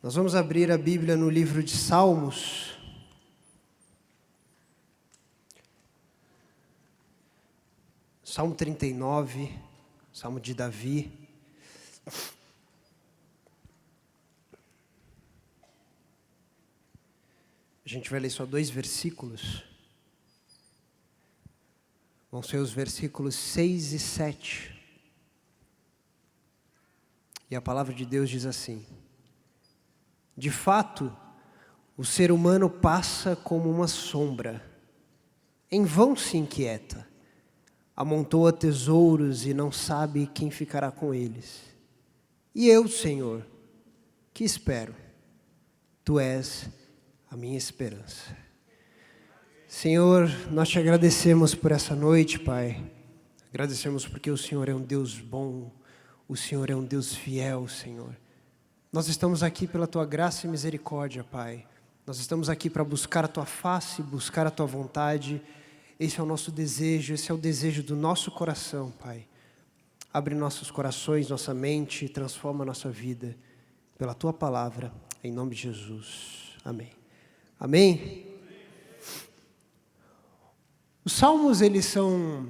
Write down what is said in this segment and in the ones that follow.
Nós vamos abrir a Bíblia no livro de Salmos. Salmo 39, Salmo de Davi. A gente vai ler só 2 versículos. Vão ser os versículos 6 e 7. E a palavra de Deus diz assim: de fato, o ser humano passa como uma sombra, em vão se inquieta, amontoa tesouros e não sabe quem ficará com eles. E eu, Senhor, que espero? Tu és a minha esperança. Senhor, nós te agradecemos por essa noite, Pai. Agradecemos porque o Senhor é um Deus bom, o Senhor é um Deus fiel, Senhor. Nós estamos aqui pela Tua graça e misericórdia, Pai. Nós estamos aqui para buscar a Tua face, buscar a Tua vontade. Esse é o nosso desejo, esse é o desejo do nosso coração, Pai. Abre nossos corações, nossa mente, transforma a nossa vida pela Tua palavra, em nome de Jesus. Amém. Amém? Os Salmos, eles são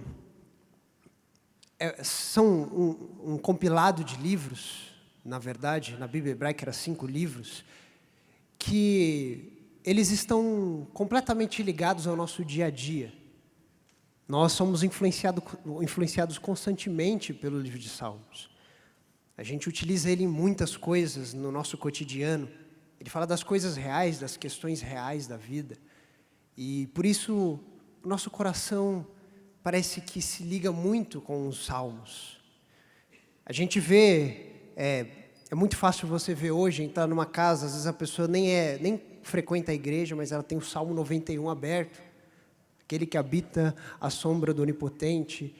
um compilado de livros. Na verdade, na Bíblia hebraica eram 5 livros, que eles estão completamente ligados ao nosso dia a dia. Nós somos influenciados constantemente pelo livro de Salmos. A gente utiliza ele em muitas coisas no nosso cotidiano. Ele fala das coisas reais, das questões reais da vida. E por isso, o nosso coração parece que se liga muito com os Salmos. A gente vê... É muito fácil você ver hoje, entrar numa casa, às vezes a pessoa nem frequenta a igreja, mas ela tem o Salmo 91 aberto, aquele que habita a sombra do Onipotente.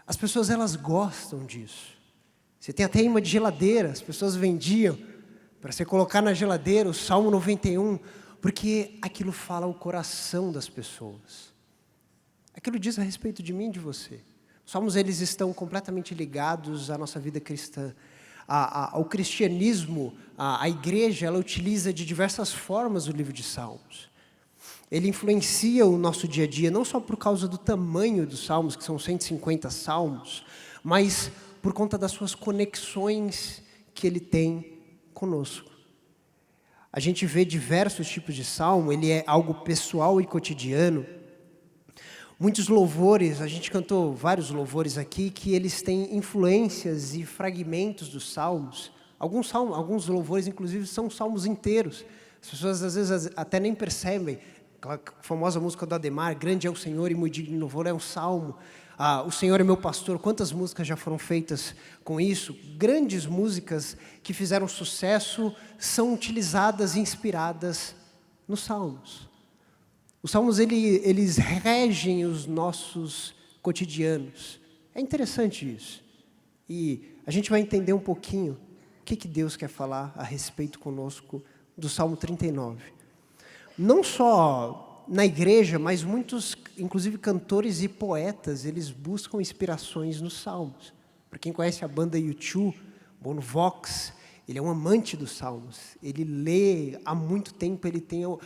As pessoas, elas gostam disso. Você tem até imã de geladeira, as pessoas vendiam para você colocar na geladeira o Salmo 91, porque aquilo fala o coração das pessoas. Aquilo diz a respeito de mim e de você. Os Salmos, eles estão completamente ligados à nossa vida cristã. Ao cristianismo, a igreja, ela utiliza de diversas formas o livro de Salmos. Ele influencia o nosso dia a dia, não só por causa do tamanho dos Salmos, que são 150 Salmos, mas por conta das suas conexões que ele tem conosco. A gente vê diversos tipos de Salmo, ele é algo pessoal e cotidiano. Muitos louvores, a gente cantou vários louvores aqui, que eles têm influências e fragmentos dos salmos. Alguns louvores, inclusive, são salmos inteiros. As pessoas, às vezes, até nem percebem. Aquela famosa música do Ademar, grande é o Senhor e muito digno de louvor, é um salmo. O Senhor é meu pastor, quantas músicas já foram feitas com isso? Grandes músicas que fizeram sucesso são utilizadas e inspiradas nos salmos. Os Salmos, eles regem os nossos cotidianos. É interessante isso. E a gente vai entender um pouquinho o que Deus quer falar a respeito conosco do Salmo 39. Não só na igreja, mas muitos, inclusive cantores e poetas, eles buscam inspirações nos Salmos. Para quem conhece a banda U2, Bono Vox, ele é um amante dos Salmos. Ele lê há muito tempo, ele tem o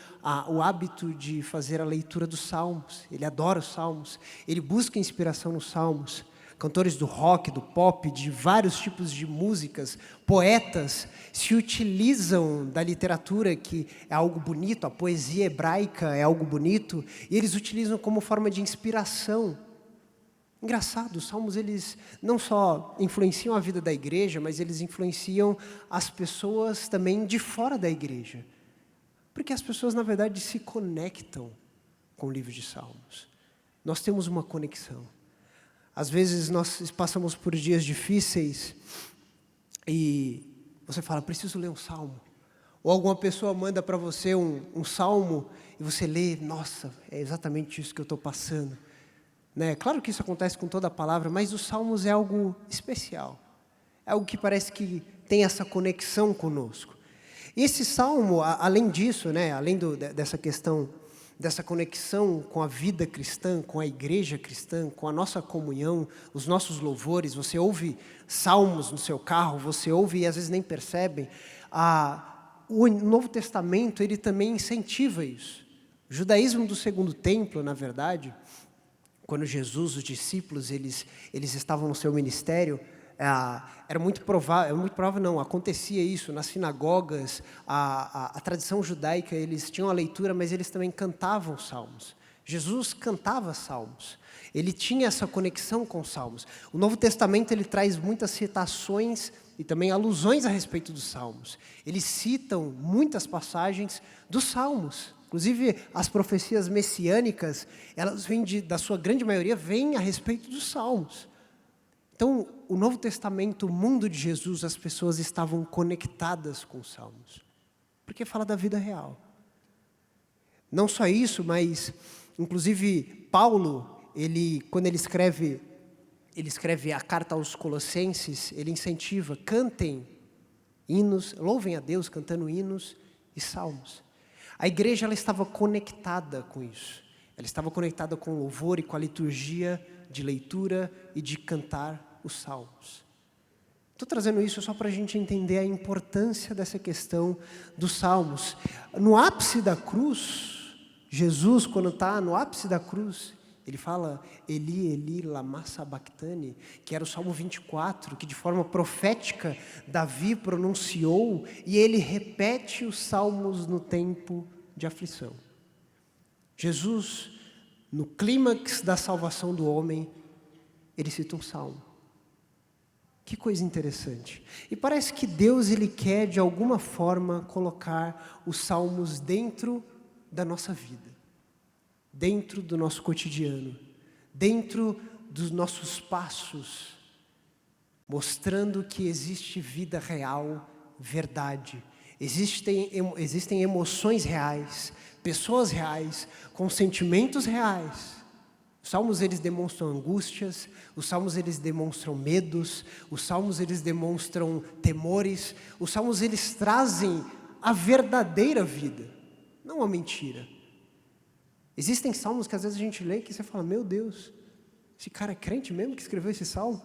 hábito de fazer a leitura dos Salmos. Ele adora os Salmos. Ele busca inspiração nos Salmos. Cantores do rock, do pop, de vários tipos de músicas, poetas, se utilizam da literatura, que é algo bonito, a poesia hebraica é algo bonito, e eles utilizam como forma de inspiração. Engraçado, os Salmos, eles não só influenciam a vida da igreja, mas eles influenciam as pessoas também de fora da igreja. Porque as pessoas, na verdade, se conectam com o livro de Salmos. Nós temos uma conexão. Às vezes, nós passamos por dias difíceis e você fala, preciso ler um Salmo. Ou alguma pessoa manda para você um Salmo e você lê, nossa, é exatamente isso que eu estou passando. Claro que isso acontece com toda a palavra, mas os Salmos é algo especial. É algo que parece que tem essa conexão conosco. E esse Salmo, além disso, além dessa questão, dessa conexão com a vida cristã, com a igreja cristã, com a nossa comunhão, os nossos louvores, você ouve salmos no seu carro, você ouve e às vezes nem percebe. O Novo Testamento, ele também incentiva isso. O judaísmo do Segundo Templo, na verdade, quando Jesus, os discípulos, eles estavam no seu ministério, era muito provável não, acontecia isso nas sinagogas, a tradição judaica, eles tinham a leitura, mas eles também cantavam salmos. Jesus cantava salmos, ele tinha essa conexão com salmos. O Novo Testamento, ele traz muitas citações e também alusões a respeito dos salmos. Eles citam muitas passagens dos salmos. Inclusive, as profecias messiânicas, elas vêm da sua grande maioria, vêm a respeito dos salmos. Então, o Novo Testamento, o mundo de Jesus, as pessoas estavam conectadas com os salmos. Porque fala da vida real. Não só isso, mas, inclusive, Paulo, quando ele escreve a carta aos Colossenses, ele incentiva, cantem hinos, louvem a Deus cantando hinos e salmos. A igreja, ela estava conectada com isso. Ela estava conectada com o louvor e com a liturgia de leitura e de cantar os salmos. Estou trazendo isso só para a gente entender a importância dessa questão dos salmos. No ápice da cruz, Jesus, quando está no ápice da cruz, ele fala, Eli, Eli, lama sabachthani, que era o Salmo 24, que de forma profética Davi pronunciou, e ele repete os salmos no tempo de aflição. Jesus, no clímax da salvação do homem, ele cita um salmo. Que coisa interessante. E parece que Deus, ele quer de alguma forma colocar os salmos dentro da nossa vida. Dentro do nosso cotidiano, dentro dos nossos passos, mostrando que existe vida real, verdade. Existem emoções reais, pessoas reais, com sentimentos reais. Os salmos, eles demonstram angústias, os salmos, eles demonstram medos, os salmos, eles demonstram temores, os salmos, eles trazem a verdadeira vida, não a mentira. Existem salmos que às vezes a gente lê que você fala, meu Deus, esse cara é crente mesmo que escreveu esse salmo?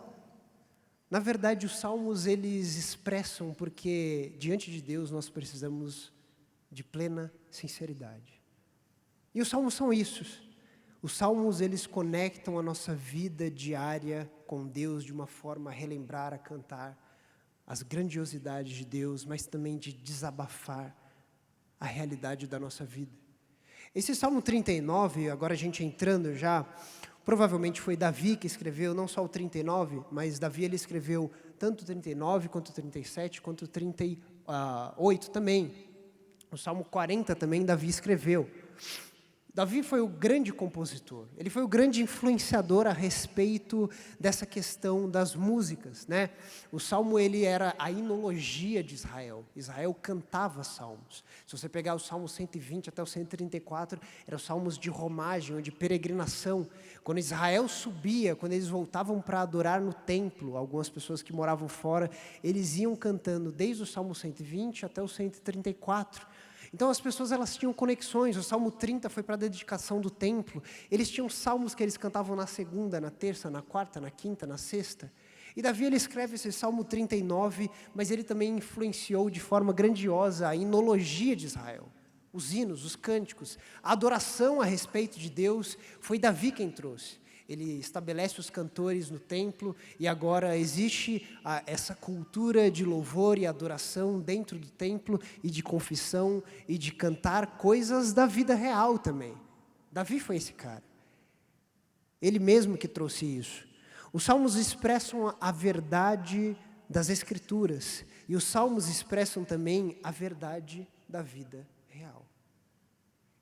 Na verdade, os salmos, eles expressam, porque diante de Deus nós precisamos de plena sinceridade. E os salmos são isso. Os salmos, eles conectam a nossa vida diária com Deus de uma forma a relembrar, a cantar as grandiosidades de Deus, mas também de desabafar a realidade da nossa vida. Esse Salmo 39, agora a gente entrando já, provavelmente foi Davi que escreveu, não só o 39, mas Davi, ele escreveu tanto o 39, quanto o 37, quanto o 38 também. O Salmo 40 também Davi escreveu. Davi foi o grande compositor, ele foi o grande influenciador a respeito dessa questão das músicas, né? O Salmo, ele era a hinologia de Israel. Israel cantava salmos. Se você pegar o Salmo 120 até o 134, eram salmos de romagem ou de peregrinação. Quando Israel subia, quando eles voltavam para adorar no templo, algumas pessoas que moravam fora, eles iam cantando desde o Salmo 120 até o 134. Então as pessoas, elas tinham conexões. O Salmo 30 foi para a dedicação do templo. Eles tinham salmos que eles cantavam na segunda, na terça, na quarta, na quinta, na sexta. E Davi, ele escreve esse Salmo 39, mas ele também influenciou de forma grandiosa a hinologia de Israel. Os hinos, os cânticos, a adoração a respeito de Deus, foi Davi quem trouxe. Ele estabelece os cantores no templo e agora existe essa cultura de louvor e adoração dentro do templo e de confissão e de cantar coisas da vida real também. Davi foi esse cara. Ele mesmo que trouxe isso. Os salmos expressam a verdade das Escrituras e os salmos expressam também a verdade da vida real.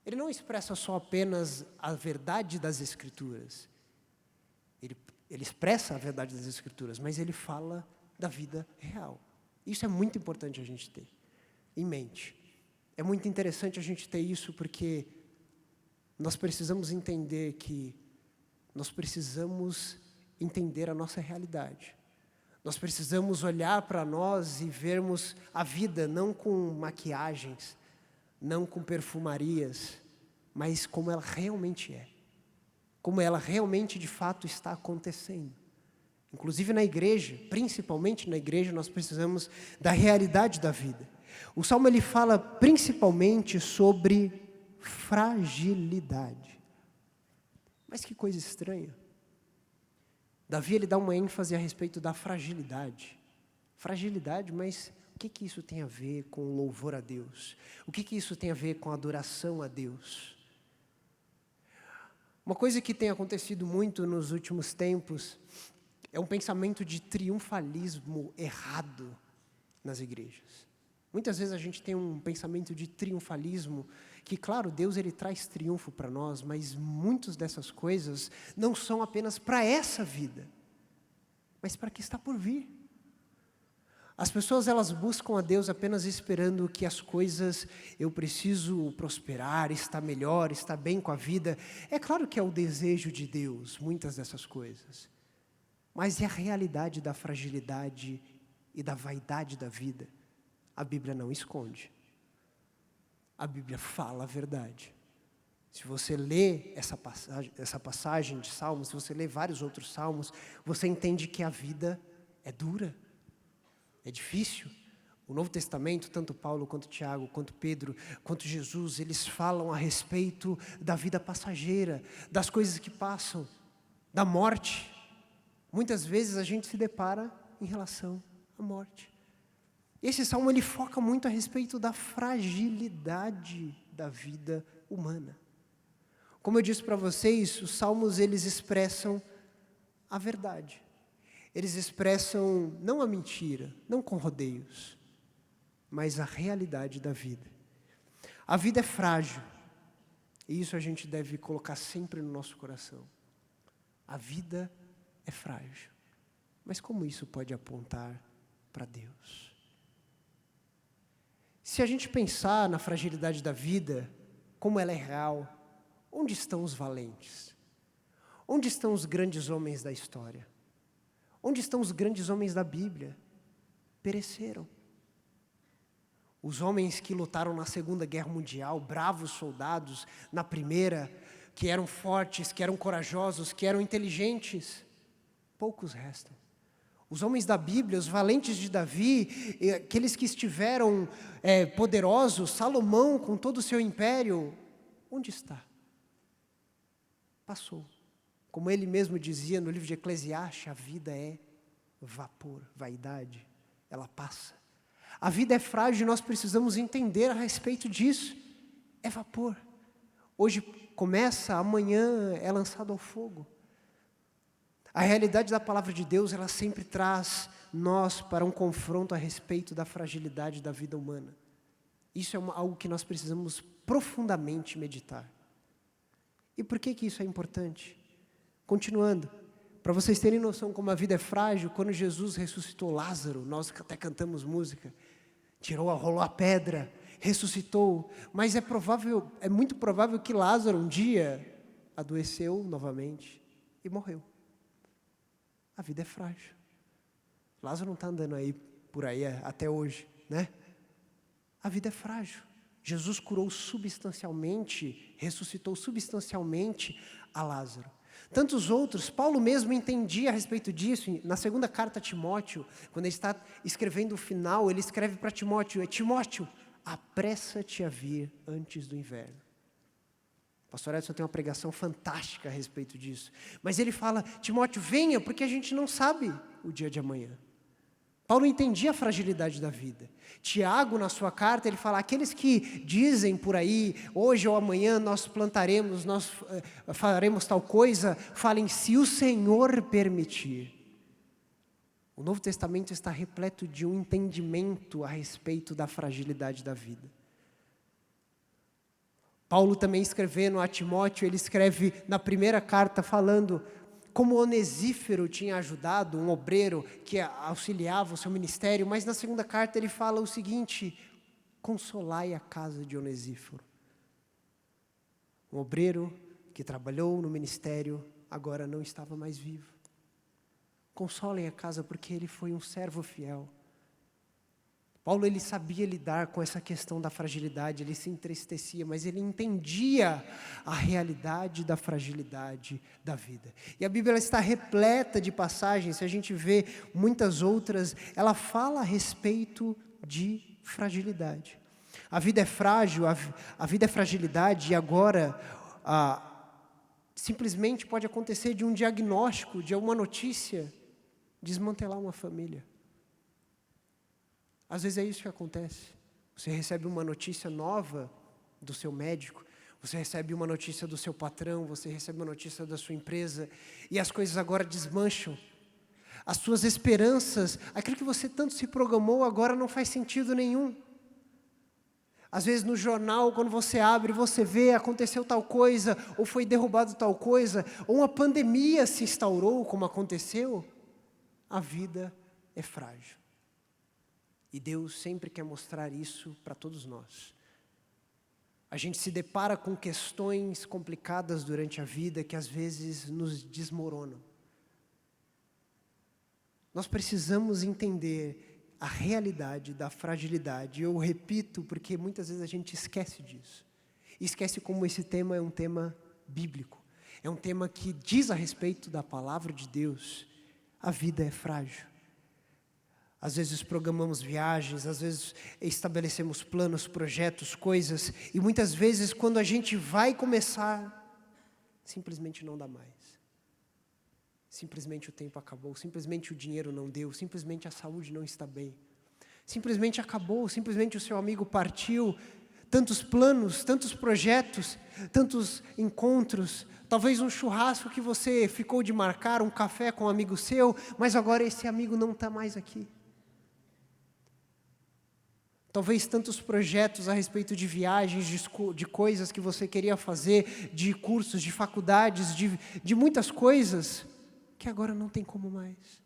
Ele não expressa só apenas a verdade das Escrituras. Ele expressa a verdade das Escrituras, mas ele fala da vida real. Isso é muito importante a gente ter em mente. É muito interessante a gente ter isso porque nós precisamos entender que nós precisamos entender a nossa realidade. Nós precisamos olhar para nós e vermos a vida não com maquiagens, não com perfumarias, mas como ela realmente é. Como ela realmente, de fato, está acontecendo. Inclusive na igreja, principalmente na igreja, nós precisamos da realidade da vida. O Salmo ele fala principalmente sobre fragilidade. Mas que coisa estranha. Davi ele dá uma ênfase a respeito da fragilidade. Fragilidade, mas o que isso tem a ver com o louvor a Deus? O que isso tem a ver com a adoração a Deus? Uma coisa que tem acontecido muito nos últimos tempos é um pensamento de triunfalismo errado nas igrejas. Muitas vezes a gente tem um pensamento de triunfalismo que, claro, Deus ele traz triunfo para nós, mas muitas dessas coisas não são apenas para essa vida, mas para que está por vir. As pessoas elas buscam a Deus apenas esperando que as coisas, eu preciso prosperar, estar melhor, estar bem com a vida. É claro que é o desejo de Deus, muitas dessas coisas. Mas é a realidade da fragilidade e da vaidade da vida. A Bíblia não esconde. A Bíblia fala a verdade. Se você lê essa passagem de Salmos, se você lê vários outros Salmos, você entende que a vida é dura. É difícil. O Novo Testamento, tanto Paulo, quanto Tiago, quanto Pedro, quanto Jesus, eles falam a respeito da vida passageira, das coisas que passam, da morte. Muitas vezes a gente se depara em relação à morte. Esse salmo ele foca muito a respeito da fragilidade da vida humana. Como eu disse para vocês, os salmos eles expressam a verdade. Eles expressam não a mentira, não com rodeios, mas a realidade da vida. A vida é frágil, e isso a gente deve colocar sempre no nosso coração. A vida é frágil, mas como isso pode apontar para Deus? Se a gente pensar na fragilidade da vida, como ela é real, onde estão os valentes? Onde estão os grandes homens da história? Onde estão os grandes homens da Bíblia? Pereceram. Os homens que lutaram na Segunda Guerra Mundial, bravos soldados, na Primeira, que eram fortes, que eram corajosos, que eram inteligentes, poucos restam. Os homens da Bíblia, os valentes de Davi, aqueles que estiveram poderosos, Salomão com todo o seu império, onde está? Passou. Como ele mesmo dizia no livro de Eclesiastes, a vida é vapor, vaidade, ela passa. A vida é frágil e nós precisamos entender a respeito disso. É vapor. Hoje começa, amanhã é lançado ao fogo. A realidade da palavra de Deus, ela sempre traz nós para um confronto a respeito da fragilidade da vida humana. Isso é algo que nós precisamos profundamente meditar. E por que isso é importante? Continuando, para vocês terem noção como a vida é frágil, quando Jesus ressuscitou Lázaro, nós até cantamos música, rolou a pedra, ressuscitou, mas é muito provável que Lázaro um dia adoeceu novamente e morreu. A vida é frágil. Lázaro não está andando por aí até hoje, né? A vida é frágil. Jesus curou substancialmente, ressuscitou substancialmente a Lázaro. Tantos outros, Paulo mesmo entendia a respeito disso, na segunda carta a Timóteo, quando ele está escrevendo o final, ele escreve para Timóteo, Timóteo, apressa-te a vir antes do inverno. O pastor Edson tem uma pregação fantástica a respeito disso, mas ele fala, Timóteo, venha, porque a gente não sabe o dia de amanhã. Paulo entendia a fragilidade da vida. Tiago, na sua carta, ele fala, aqueles que dizem por aí, hoje ou amanhã nós plantaremos, nós faremos tal coisa, falem, se o Senhor permitir. O Novo Testamento está repleto de um entendimento a respeito da fragilidade da vida. Paulo também escrevendo a Timóteo, ele escreve na primeira carta falando como Onesíforo tinha ajudado, um obreiro que auxiliava o seu ministério, mas na segunda carta ele fala o seguinte, consolai a casa de Onesíforo. Um obreiro que trabalhou no ministério, agora não estava mais vivo. Consolem a casa porque ele foi um servo fiel. Paulo ele sabia lidar com essa questão da fragilidade, ele se entristecia, mas ele entendia a realidade da fragilidade da vida. E a Bíblia está repleta de passagens, se a gente vê muitas outras, ela fala a respeito de fragilidade. A vida é frágil, a vida é fragilidade, e agora simplesmente pode acontecer de um diagnóstico, de uma notícia, desmantelar uma família. Às vezes é isso que acontece. Você recebe uma notícia nova do seu médico, você recebe uma notícia do seu patrão, você recebe uma notícia da sua empresa, e as coisas agora desmancham. As suas esperanças, aquilo que você tanto se programou, agora não faz sentido nenhum. Às vezes no jornal, quando você abre, você vê, aconteceu tal coisa, ou foi derrubado tal coisa, ou uma pandemia se instaurou, como aconteceu. A vida é frágil. E Deus sempre quer mostrar isso para todos nós. A gente se depara com questões complicadas durante a vida que às vezes nos desmoronam. Nós precisamos entender a realidade da fragilidade. Eu repito porque muitas vezes a gente esquece disso. E esquece como esse tema é um tema bíblico. É um tema que diz a respeito da palavra de Deus. A vida é frágil. Às vezes programamos viagens, às vezes estabelecemos planos, projetos, coisas, e muitas vezes quando a gente vai começar, simplesmente não dá mais. Simplesmente o tempo acabou, simplesmente o dinheiro não deu, simplesmente a saúde não está bem. Simplesmente acabou, simplesmente o seu amigo partiu. Tantos planos, tantos projetos, tantos encontros, talvez um churrasco que você ficou de marcar, um café com um amigo seu, mas agora esse amigo não está mais aqui. Talvez tantos projetos a respeito de viagens, de coisas que você queria fazer, de cursos, de faculdades, de muitas coisas, que agora não tem como mais.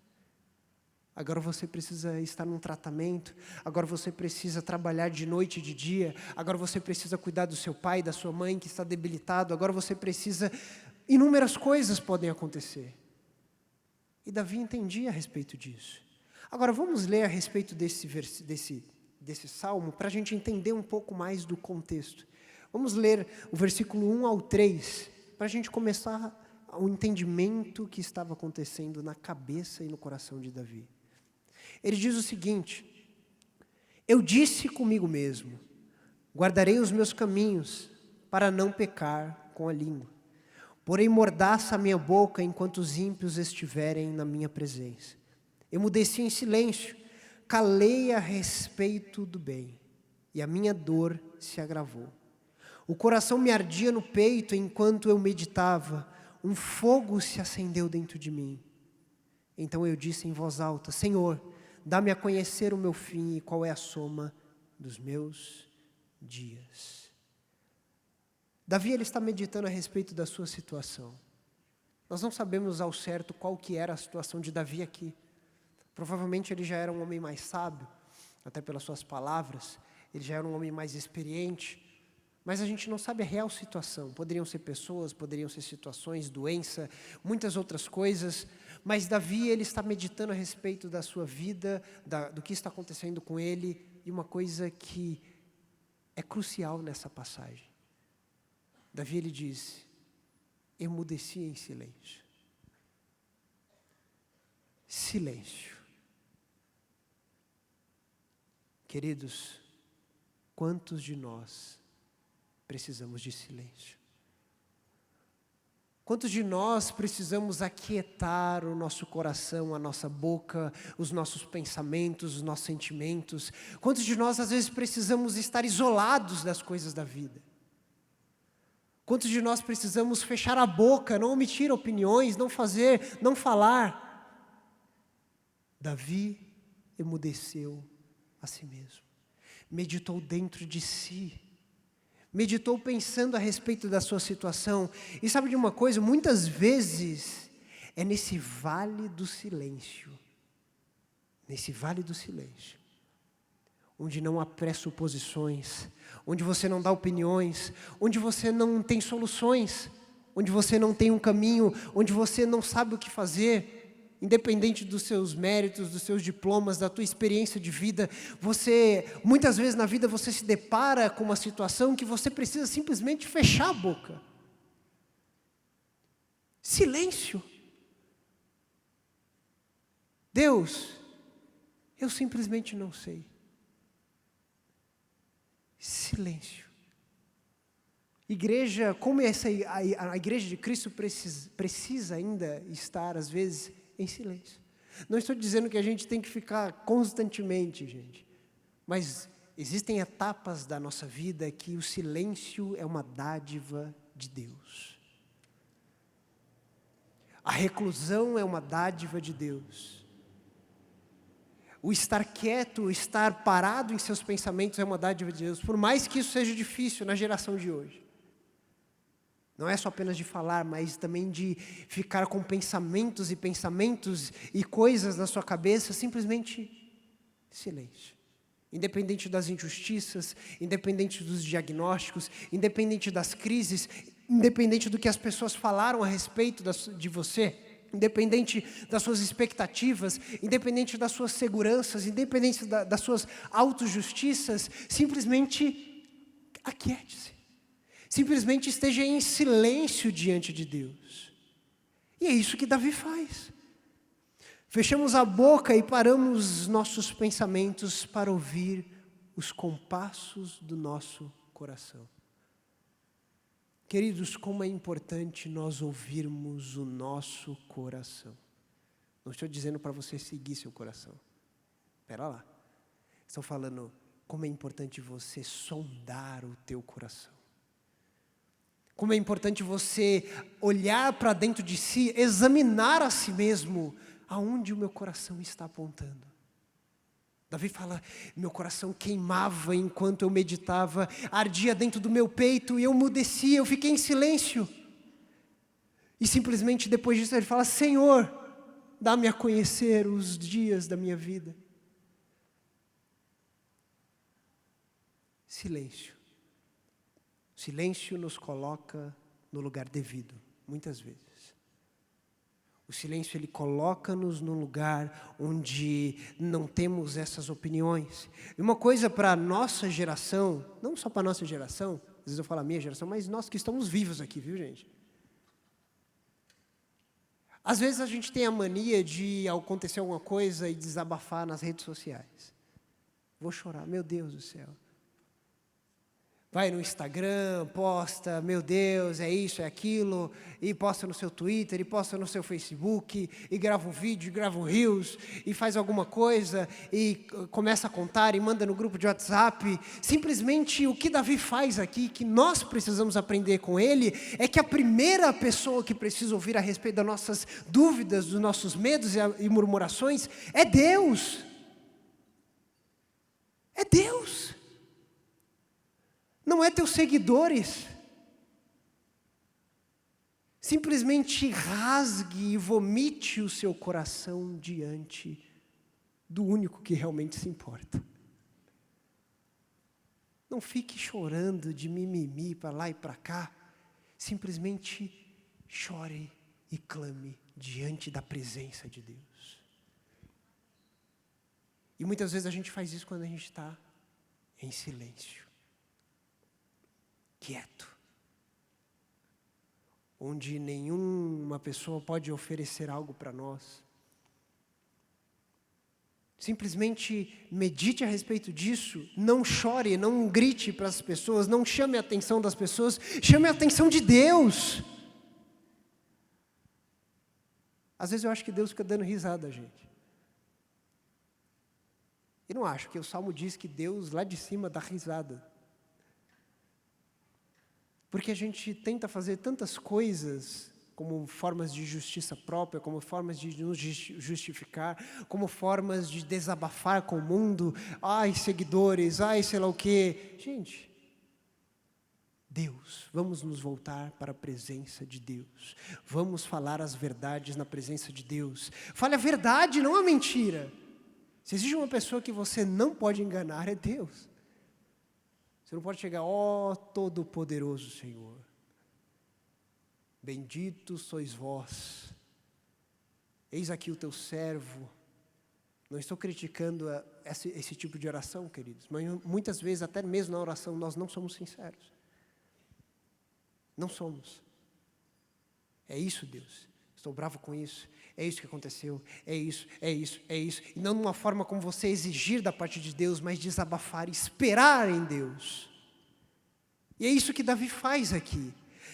Agora você precisa estar num tratamento, agora você precisa trabalhar de noite e de dia, agora você precisa cuidar do seu pai, da sua mãe que está debilitado, agora você precisa... Inúmeras coisas podem acontecer. E Davi entendia a respeito disso. Agora vamos ler a respeito desse salmo, para a gente entender um pouco mais do contexto. Vamos ler o versículo 1 ao 3, para a gente começar o entendimento que estava acontecendo na cabeça e no coração de Davi. Ele diz o seguinte: eu disse comigo mesmo, guardarei os meus caminhos, para não pecar com a língua. Porém mordaça a minha boca, enquanto os ímpios estiverem na minha presença. Emudeci em silêncio, calei a respeito do bem, e a minha dor se agravou. O coração me ardia no peito enquanto eu meditava, um fogo se acendeu dentro de mim. Então eu disse em voz alta: Senhor, dá-me a conhecer o meu fim e qual é a soma dos meus dias. Davi, ele está meditando a respeito da sua situação. Nós não sabemos ao certo qual que era a situação de Davi aqui. Provavelmente ele já era um homem mais sábio, até pelas suas palavras, ele já era um homem mais experiente, mas a gente não sabe a real situação. Poderiam ser pessoas, poderiam ser situações, doença, muitas outras coisas, mas Davi, ele está meditando a respeito da sua vida, do que está acontecendo com ele, e uma coisa que é crucial nessa passagem. Davi, ele diz: emudeci em silêncio. Silêncio. Queridos, quantos de nós precisamos de silêncio? Quantos de nós precisamos aquietar o nosso coração, a nossa boca, os nossos pensamentos, os nossos sentimentos? Quantos de nós às vezes precisamos estar isolados das coisas da vida? Quantos de nós precisamos fechar a boca, não emitir opiniões, não fazer, não falar? Davi emudeceu a si mesmo, meditou dentro de si, meditou pensando a respeito da sua situação. E sabe de uma coisa? Muitas vezes é nesse vale do silêncio, onde não há pressuposições, onde você não dá opiniões, onde você não tem soluções, onde você não tem um caminho, onde você não sabe o que fazer. Independente dos seus méritos, dos seus diplomas, da tua experiência de vida, muitas vezes na vida você se depara com uma situação que você precisa simplesmente fechar a boca. Silêncio. Deus, eu simplesmente não sei. Silêncio. Igreja, como a igreja de Cristo precisa ainda estar, às vezes, em silêncio. Não estou dizendo que a gente tem que ficar constantemente, gente. Mas existem etapas da nossa vida que o silêncio é uma dádiva de Deus. A reclusão é uma dádiva de Deus. O estar quieto, o estar parado em seus pensamentos é uma dádiva de Deus. Por mais que isso seja difícil na geração de hoje. Não é só apenas de falar, mas também de ficar com pensamentos e coisas na sua cabeça, simplesmente silêncio. Independente das injustiças, independente dos diagnósticos, independente das crises, independente do que as pessoas falaram a respeito de você, independente das suas expectativas, independente das suas seguranças, independente das suas autojustiças, simplesmente aquiete-se. Simplesmente esteja em silêncio diante de Deus. E é isso que Davi faz. Fechamos a boca e paramos nossos pensamentos para ouvir os compassos do nosso coração. Queridos, como é importante nós ouvirmos o nosso coração. Não estou dizendo para você seguir seu coração. Espera lá. Estou falando como é importante você sondar o teu coração. Como é importante você olhar para dentro de si, examinar a si mesmo, aonde o meu coração está apontando. Davi fala, meu coração queimava enquanto eu meditava, ardia dentro do meu peito e eu mudecia, eu fiquei em silêncio. E simplesmente depois disso ele fala, Senhor, dá-me a conhecer os dias da minha vida. Silêncio. O silêncio nos coloca no lugar devido, muitas vezes. O silêncio, ele coloca-nos num lugar onde não temos essas opiniões. E uma coisa para a nossa geração, não só para a nossa geração, às vezes eu falo a minha geração, mas nós que estamos vivos aqui, viu, gente? Às vezes a gente tem a mania de acontecer alguma coisa e desabafar nas redes sociais. Vou chorar, meu Deus do céu. Vai no Instagram, posta, meu Deus, é isso, é aquilo, e posta no seu Twitter, e posta no seu Facebook, e grava um vídeo, e grava um Reels, e faz alguma coisa, e começa a contar, e manda no grupo de WhatsApp. Simplesmente o que Davi faz aqui, que nós precisamos aprender com ele, é que a primeira pessoa que precisa ouvir a respeito das nossas dúvidas, dos nossos medos e murmurações, é Deus. É Deus. Não é teus seguidores. Simplesmente rasgue e vomite o seu coração diante do único que realmente se importa. Não fique chorando de mimimi para lá e para cá. Simplesmente chore e clame diante da presença de Deus. E muitas vezes a gente faz isso quando a gente está em silêncio. Quieto, onde nenhuma pessoa pode oferecer algo para nós. Simplesmente medite a respeito disso, não chore, não grite para as pessoas, não chame a atenção das pessoas, chame a atenção de Deus. Às vezes eu acho que Deus fica dando risada, gente. Eu não acho, que o Salmo diz que Deus lá de cima dá risada. Porque a gente tenta fazer tantas coisas, como formas de justiça própria, como formas de nos justificar, como formas de desabafar com o mundo. Ai, seguidores, ai, sei lá o quê. Gente, Deus, vamos nos voltar para a presença de Deus. Vamos falar as verdades na presença de Deus. Fale a verdade, não a mentira. Se existe uma pessoa que você não pode enganar, é Deus. Você não pode chegar, ó Todo-Poderoso Senhor, bendito sois vós, eis aqui o teu servo. Não estou criticando esse tipo de oração, queridos, mas muitas vezes, até mesmo na oração, nós não somos sinceros. Não somos. É isso, Deus. Estou bravo com isso. É isso que aconteceu. É isso, é isso, é isso. E não numa forma como você exigir da parte de Deus, mas desabafar, esperar em Deus. E é isso que Davi faz aqui.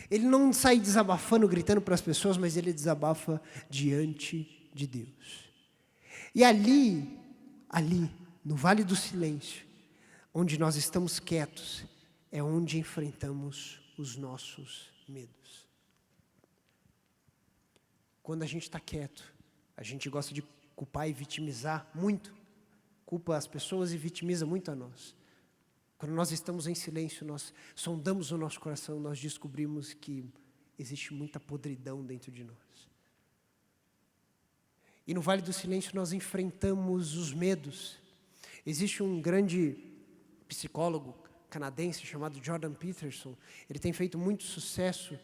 Ele não sai desabafando, gritando para as pessoas, mas ele desabafa diante de Deus. E ali, no Vale do Silêncio, onde nós estamos quietos, é onde enfrentamos os nossos medos. Quando a gente está quieto, a gente gosta de culpar e vitimizar muito. Culpa as pessoas e vitimiza muito a nós. Quando nós estamos em silêncio, nós sondamos o nosso coração, nós descobrimos que existe muita podridão dentro de nós. E no Vale do Silêncio nós enfrentamos os medos. Existe um grande psicólogo canadense chamado Jordan Peterson. Ele tem feito muito sucesso.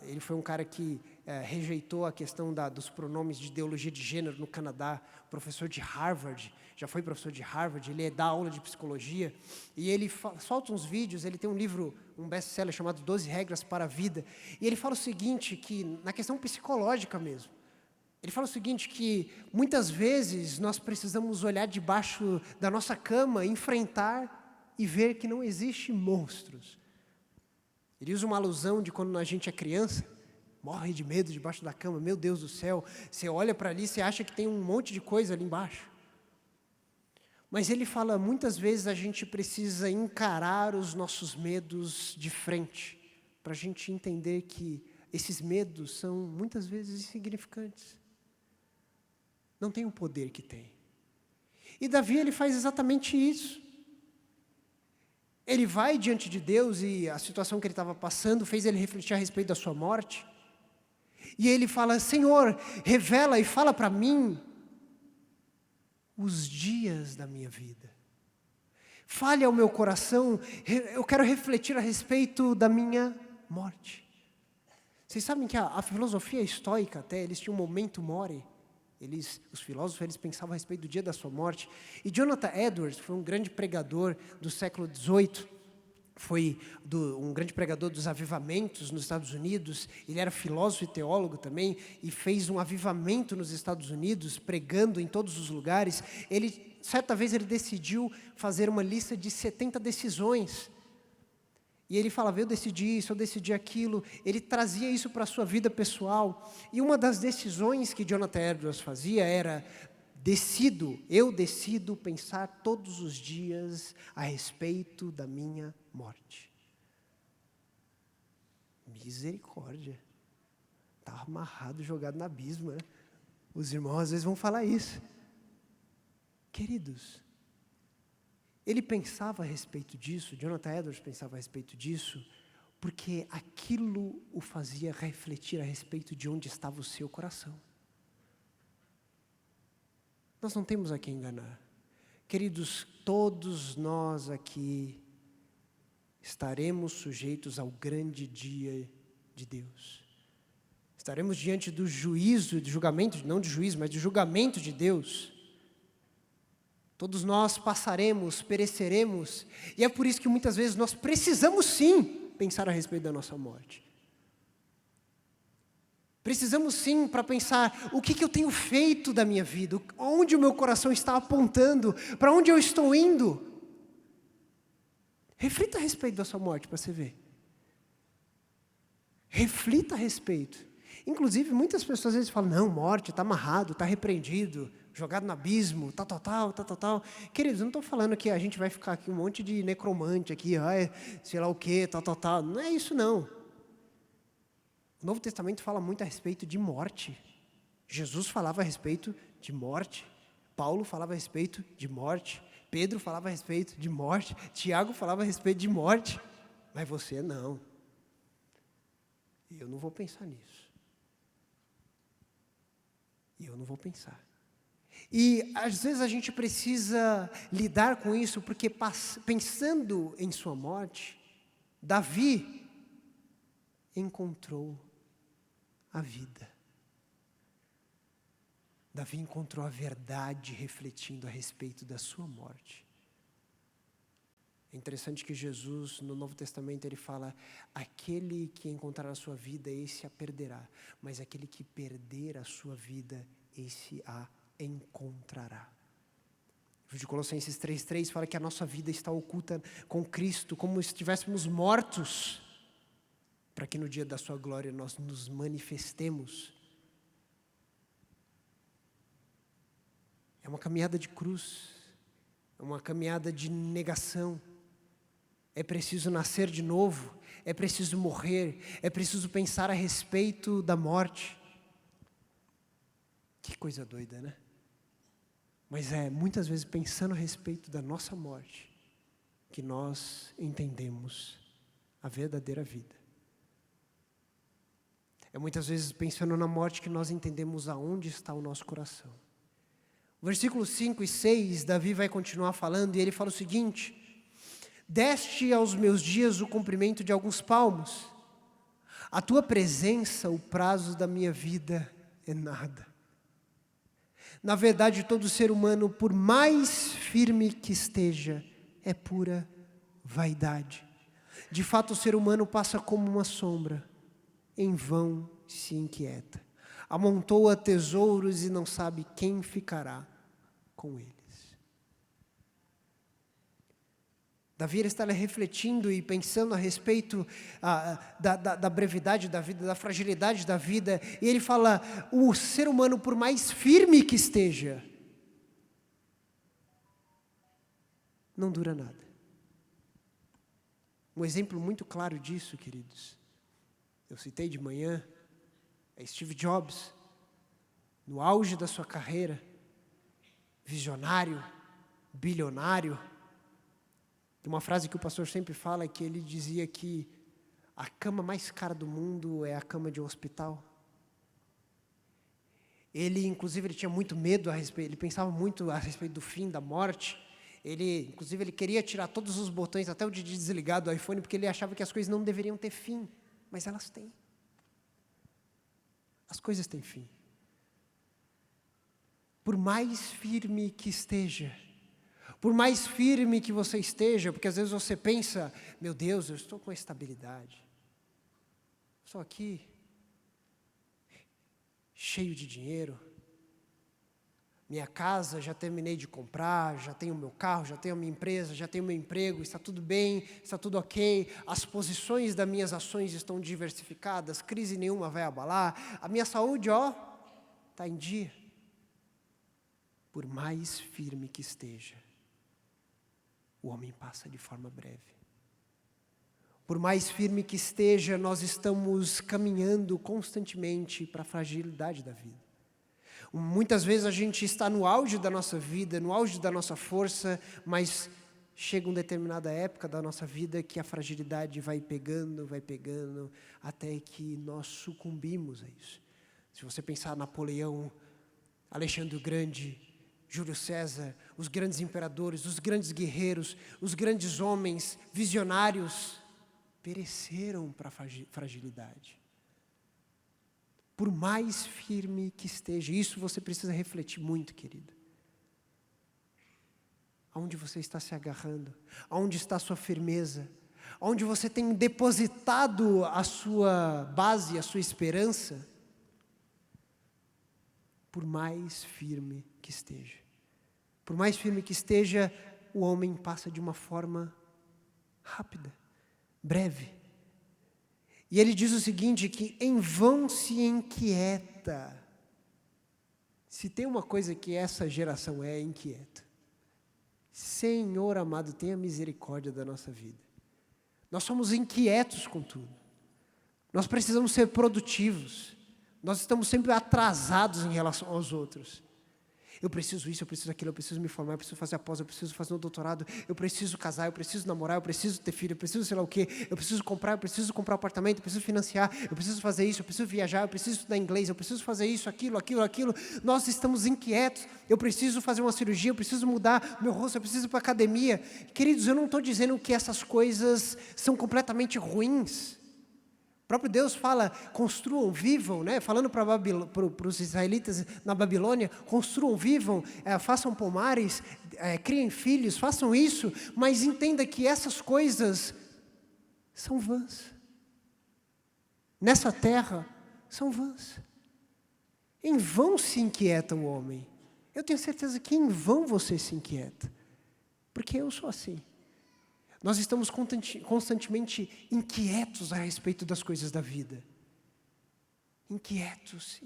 Ele foi um cara que rejeitou a questão dos pronomes de ideologia de gênero no Canadá, professor de Harvard, já foi professor de Harvard, ele dá aula de psicologia, e ele solta uns vídeos, ele tem um livro, um best-seller chamado 12 Regras para a Vida, e ele fala o seguinte, que na questão psicológica mesmo, ele fala o seguinte, que muitas vezes nós precisamos olhar debaixo da nossa cama, enfrentar e ver que não existe monstros. Ele usa uma alusão de quando a gente é criança, morre de medo debaixo da cama, meu Deus do céu, você olha para ali, você acha que tem um monte de coisa ali embaixo. Mas ele fala, muitas vezes a gente precisa encarar os nossos medos de frente, para a gente entender que esses medos são muitas vezes insignificantes. Não tem o poder que tem. E Davi, ele faz exatamente isso. Ele vai diante de Deus e a situação que ele estava passando fez ele refletir a respeito da sua morte. E ele fala, Senhor, revela e fala para mim os dias da minha vida. Fale ao meu coração, eu quero refletir a respeito da minha morte. Vocês sabem que a filosofia estoica até, eles tinham um momento mori. Os filósofos, eles pensavam a respeito do dia da sua morte. E Jonathan Edwards foi um grande pregador do século XVIII, foi um grande pregador dos avivamentos nos Estados Unidos, ele era filósofo e teólogo também, e fez um avivamento nos Estados Unidos, pregando em todos os lugares. Certa vez ele decidiu fazer uma lista de 70 decisões, e ele falava, eu decidi isso, eu decidi aquilo, ele trazia isso para a sua vida pessoal, e uma das decisões que Jonathan Edwards fazia era, eu decido pensar todos os dias a respeito da minha morte. Misericórdia, está amarrado, jogado no abismo, né? Os irmãos às vezes vão falar isso. Queridos, ele pensava a respeito disso, Jonathan Edwards pensava a respeito disso, porque aquilo o fazia refletir a respeito de onde estava o seu coração. Nós não temos a quem enganar. Queridos, todos nós aqui estaremos sujeitos ao grande dia de Deus. Estaremos diante do juízo, de julgamento, não de juízo, mas de julgamento de Deus. Todos nós passaremos, pereceremos, e é por isso que muitas vezes nós precisamos sim pensar a respeito da nossa morte. Precisamos sim para pensar o que eu tenho feito da minha vida, onde o meu coração está apontando, para onde eu estou indo. Reflita a respeito da sua morte para você ver. Reflita a respeito. Inclusive, muitas pessoas às vezes falam, não, morte, está amarrado, está repreendido, jogado no abismo, tal. Queridos, eu não estou falando que a gente vai ficar aqui um monte de necromante aqui, sei lá o quê, tal. Não é isso não. O Novo Testamento fala muito a respeito de morte. Jesus falava a respeito de morte. Paulo falava a respeito de morte. Pedro falava a respeito de morte. Tiago falava a respeito de morte. Mas você não. Eu não vou pensar nisso. E eu não vou pensar. E às vezes a gente precisa lidar com isso, porque pensando em sua morte, Davi encontrou a vida. Davi encontrou a verdade refletindo a respeito da sua morte. É interessante que Jesus, no Novo Testamento, ele fala, aquele que encontrar a sua vida, esse a perderá, mas aquele que perder a sua vida, esse a encontrará. O livro de Colossenses 3:3 fala que a nossa vida está oculta com Cristo, como se estivéssemos mortos, para que no dia da sua glória nós nos manifestemos. É uma caminhada de cruz, é uma caminhada de negação. É preciso nascer de novo, é preciso morrer, é preciso pensar a respeito da morte. Que coisa doida, né? Mas é muitas vezes pensando a respeito da nossa morte que nós entendemos a verdadeira vida. É muitas vezes pensando na morte que nós entendemos aonde está o nosso coração. Versículos 5 e 6, Davi vai continuar falando e ele fala o seguinte: deste aos meus dias o comprimento de alguns palmos, a tua presença, o prazo da minha vida é nada. Na verdade, todo ser humano, por mais firme que esteja, é pura vaidade. De fato, o ser humano passa como uma sombra, em vão se inquieta. Amontoa tesouros e não sabe quem ficará com eles. Davi está refletindo e pensando a respeito da brevidade da vida, da fragilidade da vida. E ele fala, o ser humano, por mais firme que esteja, não dura nada. Um exemplo muito claro disso, queridos, eu citei de manhã, é Steve Jobs, no auge da sua carreira, visionário, bilionário. Tem uma frase que o pastor sempre fala, que ele dizia que a cama mais cara do mundo é a cama de um hospital. Ele, inclusive, ele tinha muito medo a respeito, ele pensava muito a respeito do fim, da morte. Inclusive, ele queria tirar todos os botões, até o de desligar do iPhone, porque ele achava que as coisas não deveriam ter fim, mas elas têm. As coisas têm fim. Por mais firme que esteja, por mais firme que você esteja, porque às vezes você pensa, meu Deus, eu estou com estabilidade. Estou aqui, cheio de dinheiro. Minha casa já terminei de comprar, já tenho meu carro, já tenho a minha empresa, já tenho meu emprego, está tudo bem, está tudo ok. As posições das minhas ações estão diversificadas, crise nenhuma vai abalar. A minha saúde, está em dia. Por mais firme que esteja, o homem passa de forma breve. Por mais firme que esteja, nós estamos caminhando constantemente para a fragilidade da vida. Muitas vezes a gente está no auge da nossa vida, no auge da nossa força, mas chega uma determinada época da nossa vida que a fragilidade vai pegando, até que nós sucumbimos a isso. Se você pensar Napoleão, Alexandre o Grande, Júlio César, os grandes imperadores, os grandes guerreiros, os grandes homens visionários, pereceram para a fragilidade. Por mais firme que esteja, isso você precisa refletir muito, querido. Aonde você está se agarrando? Aonde está a sua firmeza? Aonde você tem depositado a sua base, a sua esperança? Por mais firme que esteja. Por mais firme que esteja, o homem passa de uma forma rápida, breve. E ele diz o seguinte, que em vão se inquieta. Se tem uma coisa que essa geração é inquieta. Senhor amado, tenha misericórdia da nossa vida. Nós somos inquietos com tudo. Nós precisamos ser produtivos. Nós estamos sempre atrasados em relação aos outros. Eu preciso isso, eu preciso aquilo, eu preciso me formar, eu preciso fazer a pós, eu preciso fazer um doutorado, eu preciso casar, eu preciso namorar, eu preciso ter filho, eu preciso sei lá o quê, eu preciso comprar um apartamento, eu preciso financiar, eu preciso fazer isso, eu preciso viajar, eu preciso estudar inglês, eu preciso fazer isso, aquilo. Nós estamos inquietos, eu preciso fazer uma cirurgia, eu preciso mudar meu rosto, eu preciso ir para a academia. Queridos, eu não estou dizendo que essas coisas são completamente ruins. O próprio Deus fala, construam, vivam, né? Falando para os israelitas na Babilônia, construam, vivam, façam pomares, criem filhos, façam isso, mas entenda que essas coisas são vãs. Nessa terra, são vãs. Em vão se inquieta o homem. Eu tenho certeza que em vão você se inquieta, porque eu sou assim. Nós estamos constantemente inquietos a respeito das coisas da vida. Inquietos.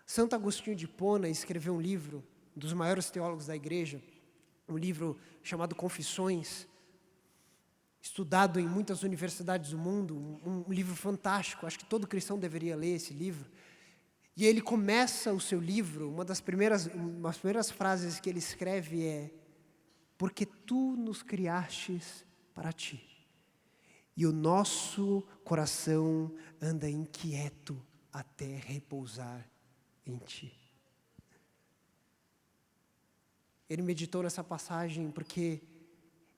Santo Agostinho de Hipona escreveu um livro, um dos maiores teólogos da igreja, um livro chamado Confissões, estudado em muitas universidades do mundo, um livro fantástico, acho que todo cristão deveria ler esse livro. E ele começa o seu livro, uma das primeiras frases que ele escreve é: porque tu nos criastes para ti, e o nosso coração anda inquieto até repousar em ti. Ele meditou nessa passagem porque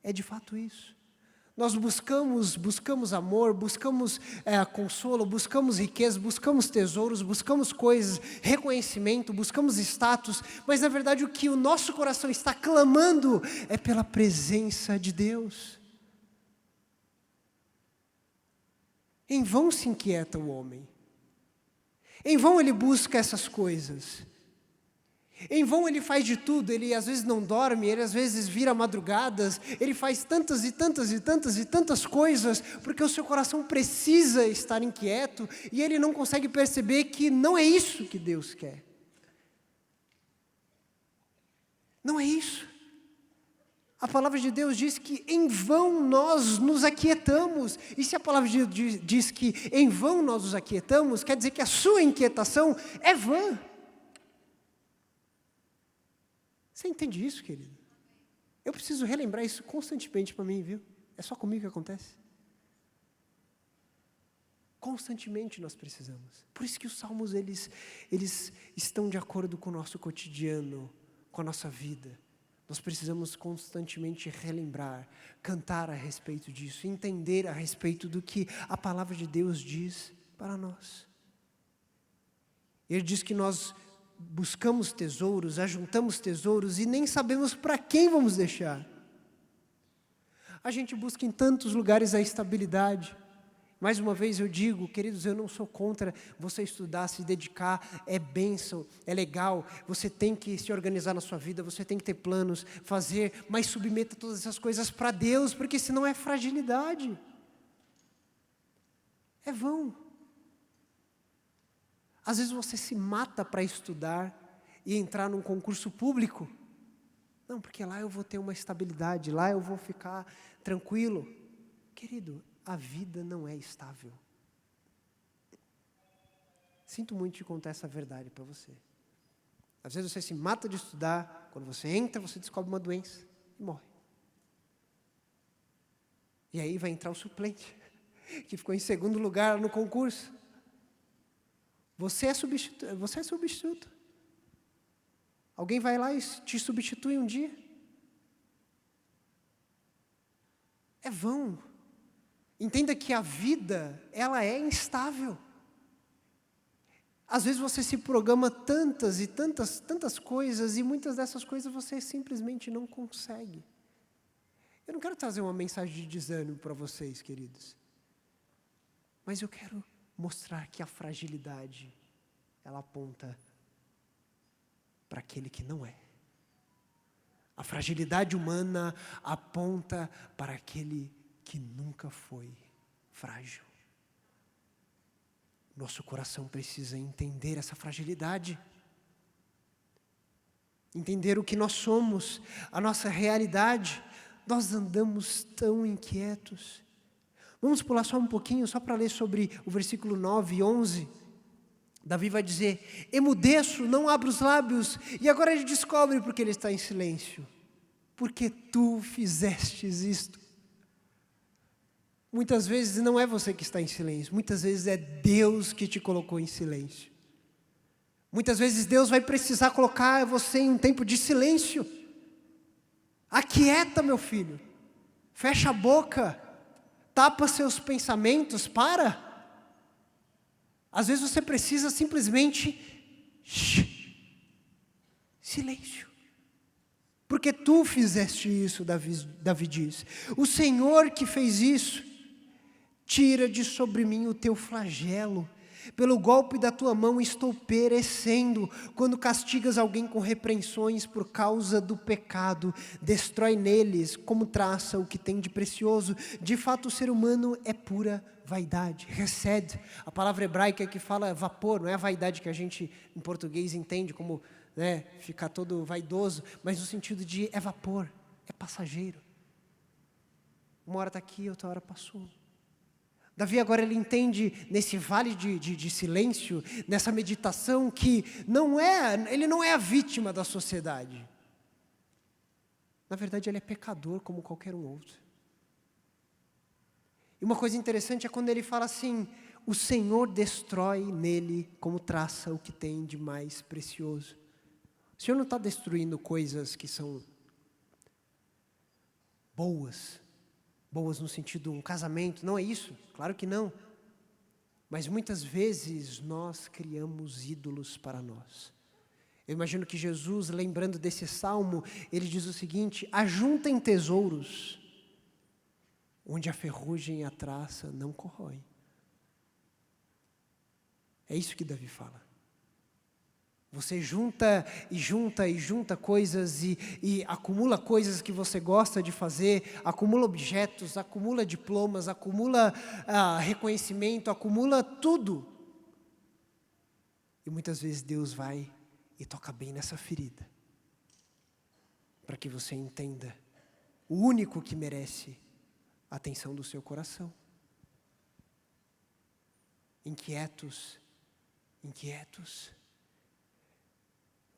é de fato isso. Nós buscamos amor, buscamos consolo, buscamos riqueza, buscamos tesouros, buscamos coisas, reconhecimento, buscamos status, mas na verdade o que o nosso coração está clamando é pela presença de Deus. Em vão se inquieta o homem, em vão ele busca essas coisas. Em vão ele faz de tudo, ele às vezes não dorme, ele às vezes vira madrugadas, ele faz tantas coisas, porque o seu coração precisa estar inquieto, e ele não consegue perceber que não é isso que Deus quer. Não é isso. A palavra de Deus diz que em vão nós nos aquietamos, e se a palavra de Deus diz que em vão nós nos aquietamos, quer dizer que a sua inquietação é vã. Você entende isso, querido? Eu preciso relembrar isso constantemente para mim, viu? É só comigo que acontece. Constantemente nós precisamos. Por isso que os salmos, eles estão de acordo com o nosso cotidiano, com a nossa vida. Nós precisamos constantemente relembrar, cantar a respeito disso, entender a respeito do que a palavra de Deus diz para nós. Ele diz que nós buscamos tesouros, ajuntamos tesouros e nem sabemos para quem vamos deixar. A gente busca em tantos lugares a estabilidade. Mais uma vez eu digo, queridos, eu não sou contra você estudar, se dedicar, é bênção, é legal, você tem que se organizar na sua vida, você tem que ter planos, fazer, mas submeta todas essas coisas para Deus, porque senão é fragilidade. É vão. Às vezes você se mata para estudar e entrar num concurso público. Não, porque lá eu vou ter uma estabilidade, lá eu vou ficar tranquilo. Querido, a vida não é estável. Sinto muito te contar essa verdade para você. Às vezes você se mata de estudar, quando você entra, você descobre uma doença e morre. E aí vai entrar o suplente, que ficou em segundo lugar no concurso. Você é substituto. Alguém vai lá e te substitui um dia. É vão. Entenda que a vida, ela é instável. Às vezes você se programa tantas coisas, e muitas dessas coisas você simplesmente não consegue. Eu não quero trazer uma mensagem de desânimo para vocês, queridos. Mas eu quero mostrar que a fragilidade, ela aponta para aquele que não é. A fragilidade humana aponta para aquele que nunca foi frágil. Nosso coração precisa entender essa fragilidade. Entender o que nós somos, a nossa realidade. Nós andamos tão inquietos. Vamos pular só um pouquinho, só para ler sobre o versículo 9 e 11. Davi vai dizer: emudeço, não abro os lábios. E agora ele descobre porque ele está em silêncio. Porque tu fizestes isto. Muitas vezes não é você que está em silêncio. Muitas vezes é Deus que te colocou em silêncio. Muitas vezes Deus vai precisar colocar você em um tempo de silêncio. Aquieta, meu filho. Fecha a boca. Tapa seus pensamentos, para. Às vezes você precisa simplesmente silêncio. Porque tu fizeste isso, Davi diz. O Senhor que fez isso, tira de sobre mim o teu flagelo. Pelo golpe da tua mão estou perecendo. Quando castigas alguém com repreensões por causa do pecado, destrói neles como traça o que tem de precioso. De fato, o ser humano é pura vaidade. Hesed, a palavra hebraica que fala vapor, não é a vaidade que a gente em português entende como, né, ficar todo vaidoso, mas no sentido de é vapor, é passageiro. Uma hora está aqui, outra hora passou. Davi agora ele entende nesse vale de silêncio, nessa meditação que ele não é a vítima da sociedade. Na verdade ele é pecador como qualquer um outro. E uma coisa interessante é quando ele fala assim, o Senhor destrói nele como traça o que tem de mais precioso. O Senhor não está destruindo coisas que são boas no sentido um casamento, não é isso, claro que não. Mas muitas vezes nós criamos ídolos para nós. Eu imagino que Jesus, lembrando desse salmo, ele diz o seguinte, ajuntem tesouros, onde a ferrugem e a traça não corroem. É isso que Davi fala. Você junta coisas e acumula coisas que você gosta de fazer, acumula objetos, acumula diplomas, acumula reconhecimento, acumula tudo. E muitas vezes Deus vai e toca bem nessa ferida, para que você entenda o único que merece a atenção do seu coração. Inquietos.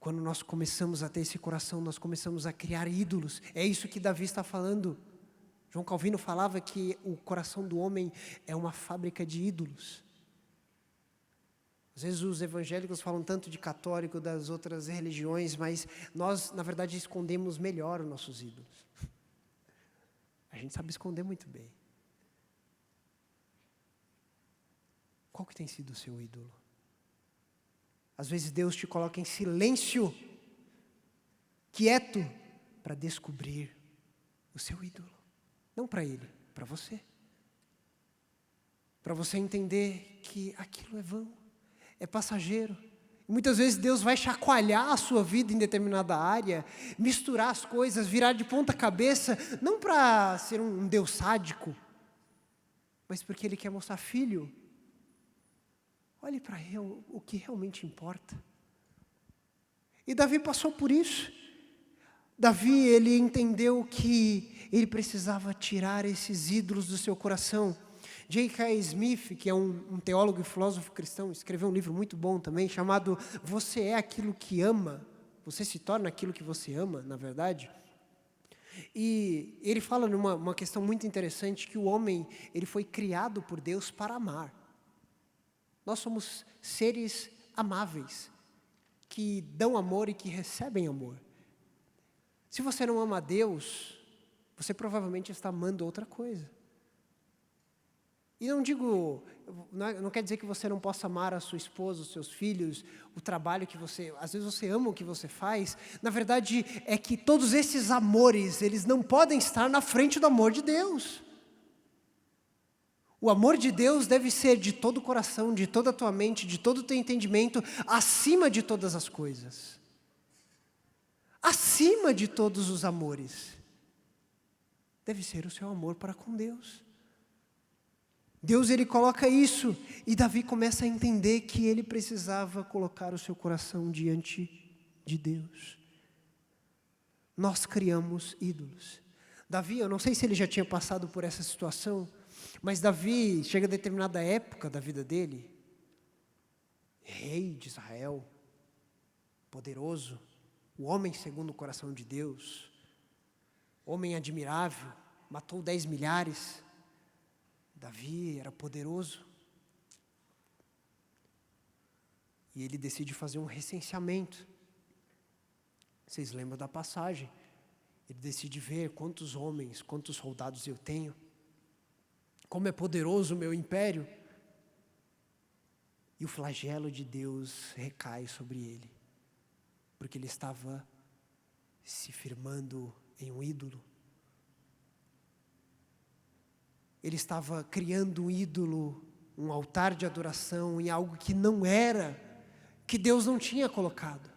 Quando nós começamos a ter esse coração, nós começamos a criar ídolos. É isso que Davi está falando. João Calvino falava que o coração do homem é uma fábrica de ídolos. Às vezes os evangélicos falam tanto de católico, das outras religiões, mas nós, na verdade, escondemos melhor os nossos ídolos. A gente sabe esconder muito bem. Qual que tem sido o seu ídolo? Às vezes Deus te coloca em silêncio, quieto, para descobrir o seu ídolo. Não para ele, para você. Para você entender que aquilo é vão, é passageiro. E muitas vezes Deus vai chacoalhar a sua vida em determinada área, misturar as coisas, virar de ponta cabeça, não para ser um Deus sádico, mas porque Ele quer mostrar, filho, olhe para o que realmente importa. E Davi passou por isso. Davi, ele entendeu que ele precisava tirar esses ídolos do seu coração. J.K. Smith, que é um teólogo e filósofo cristão, escreveu um livro muito bom também, chamado Você é aquilo que ama. Você se torna aquilo que você ama, na verdade. E ele fala numa questão muito interessante, que o homem, ele foi criado por Deus para amar. Nós somos seres amáveis, que dão amor e que recebem amor. Se você não ama a Deus, você provavelmente está amando outra coisa. E não quer dizer que você não possa amar a sua esposa, os seus filhos, o trabalho que às vezes você ama o que você faz. Na verdade, é que todos esses amores, eles não podem estar na frente do amor de Deus. O amor de Deus deve ser de todo o coração, de toda a tua mente, de todo o teu entendimento, acima de todas as coisas. Acima de todos os amores. Deve ser o seu amor para com Deus. Deus, ele coloca isso, e Davi começa a entender que ele precisava colocar o seu coração diante de Deus. Nós criamos ídolos. Davi, eu não sei se ele já tinha passado por essa situação, mas Davi, chega a determinada época da vida dele, rei de Israel, poderoso, o homem segundo o coração de Deus, homem admirável, matou 10 milhares, Davi era poderoso, e ele decide fazer um recenseamento. Vocês lembram da passagem? Ele decide ver quantos homens, quantos soldados eu tenho, como é poderoso o meu império. E o flagelo de Deus recai sobre ele, porque ele estava se firmando em um ídolo. Ele estava criando um ídolo um altar de adoração em algo que não era, que Deus não tinha colocado.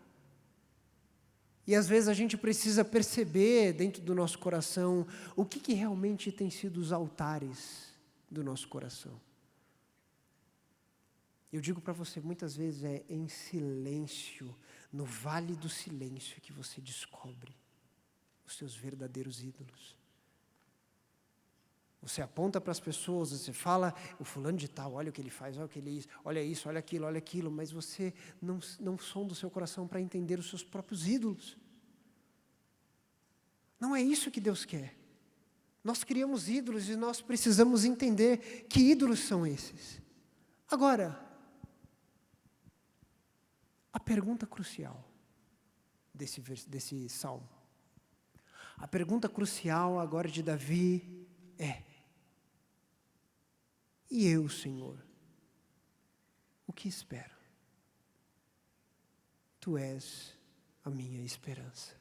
E às vezes a gente precisa perceber dentro do nosso coração o que realmente tem sido os altares do nosso coração. Eu digo para você, muitas vezes é em silêncio, no vale do silêncio, que você descobre os seus verdadeiros ídolos. Você aponta para as pessoas, você fala, o fulano de tal, olha o que ele faz, olha o que ele olha isso, olha aquilo, mas você não sonda o seu coração para entender os seus próprios ídolos. Não é isso que Deus quer. Nós criamos ídolos e nós precisamos entender que ídolos são esses. Agora, a pergunta crucial desse salmo. A pergunta crucial agora de Davi é: e eu, Senhor, o que espero? Tu és a minha esperança.